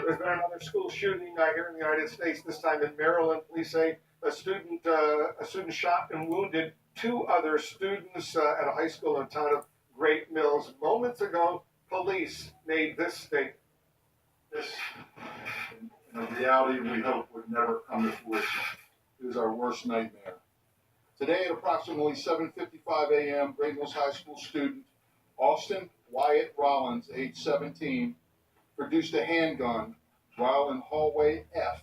There's been another school shooting here in the United States, this time in Maryland. Police say a student shot and wounded two other students at a high school in the town of Great Mills. Moments ago, police made this statement. This, in a reality we hope would never come to fruition. It is our worst nightmare. Today at approximately 7:55 a.m., Great Mills High School student Austin Wyatt Rollins, age 17, produced a handgun while in hallway F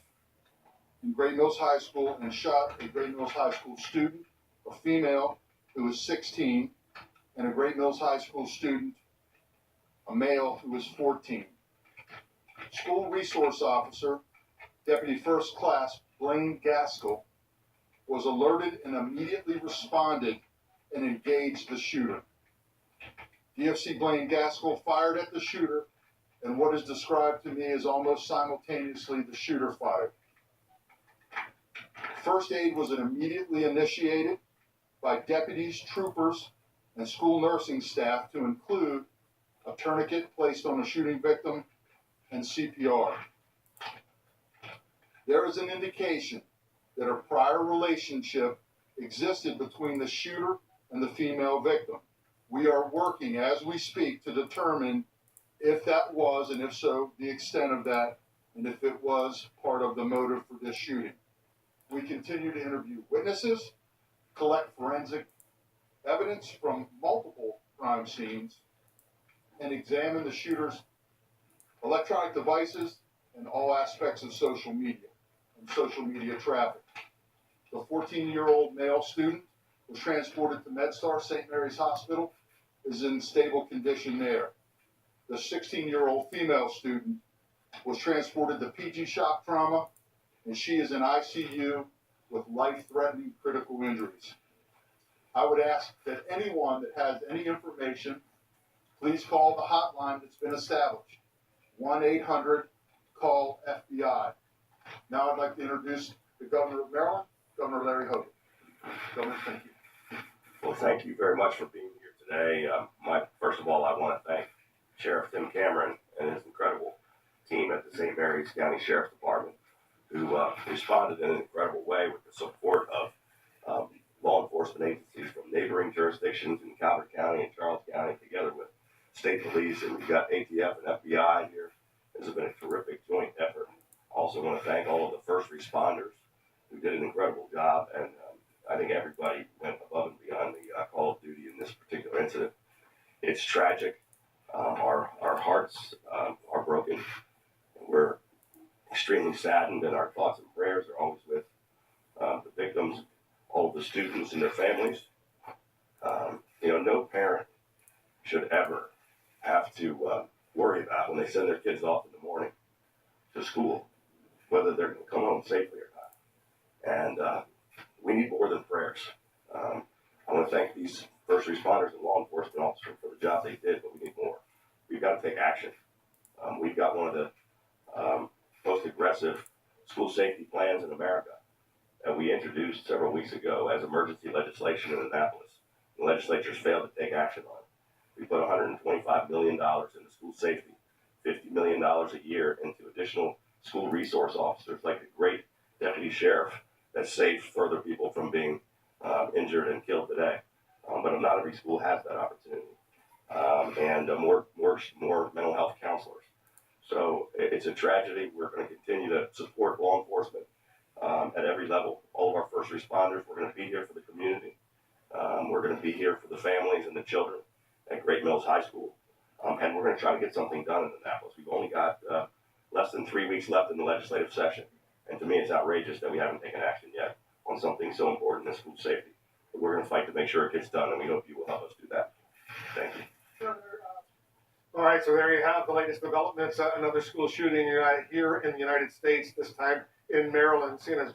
in Great Mills High School and shot a Great Mills High School student, a female who was 16, and a Great Mills High School student, a male who was 14. School resource officer, Deputy First Class Blaine Gaskell, was alerted and immediately responded and engaged the shooter. DFC Blaine Gaskell fired at the shooter, and what is described to me as almost simultaneously the shooter fired. First aid was immediately initiated by deputies, troopers, and school nursing staff to include a tourniquet placed on the shooting victim and CPR. There is an indication that a prior relationship existed between the shooter and the female victim. We are working as we speak to determine if that was, and if so, the extent of that, and if it was part of the motive for this shooting. We continue to interview witnesses, collect forensic evidence from multiple crime scenes, and examine the shooter's electronic devices and all aspects of social media and social media traffic. The 14-year-old male student was transported to MedStar St. Mary's Hospital, is in stable condition there. The 16-year-old female student was transported to PG Shock Trauma, and she is in ICU with life-threatening critical injuries. I would ask that anyone that has any information, please call the hotline that's been established, 1-800-CALL-FBI. Now I'd like to introduce the Governor of Maryland, Governor Larry Hogan. Governor, thank you. Well, thank you very much for being here today. First of all, I want to thank Sheriff Tim Cameron and his incredible team at the St. Mary's County Sheriff's Department, who responded in an incredible way with the support of law enforcement agencies from neighboring jurisdictions in Calvert County and Charles County, together with state police, and we've got ATF and FBI here. This has been a terrific joint effort. I also want to thank all of the first responders who did an incredible job, and I think everybody went above and beyond the call of duty in this particular incident. It's tragic. Our hearts are broken. We're extremely saddened, and our thoughts and prayers are always with the victims, all of the students and their families. No parent should ever have to worry about when they send their kids off in the morning to school, whether they're going to come home safely or not. And we need more than prayers. I want to thank these first responders and law enforcement officers for the job they did, but we need more. We've got to take action. We've got one of the most aggressive school safety plans in America that we introduced several weeks ago as emergency legislation in Annapolis. The legislatures failed to take action on it. We put $125 million into school safety, $50 million a year into additional school resource officers like the great deputy sheriff that saved further people from being injured and killed today. But not every school has that opportunity. And more mental health counselors. So it's a tragedy. We're going to continue to support law enforcement at every level. All of our first responders, we're going to be here for the community. We're going to be here for the families and the children at Great Mills High School. And we're going to try to get something done in Annapolis. We've only got less than 3 weeks left in the legislative session. And to me, it's outrageous that we haven't taken action yet on something so important as school safety. But we're going to fight to make sure it gets done, and we hope you will help us do that. Thank you. All right, so there you have the latest developments. Another school shooting here in the United States, this time in Maryland, seen as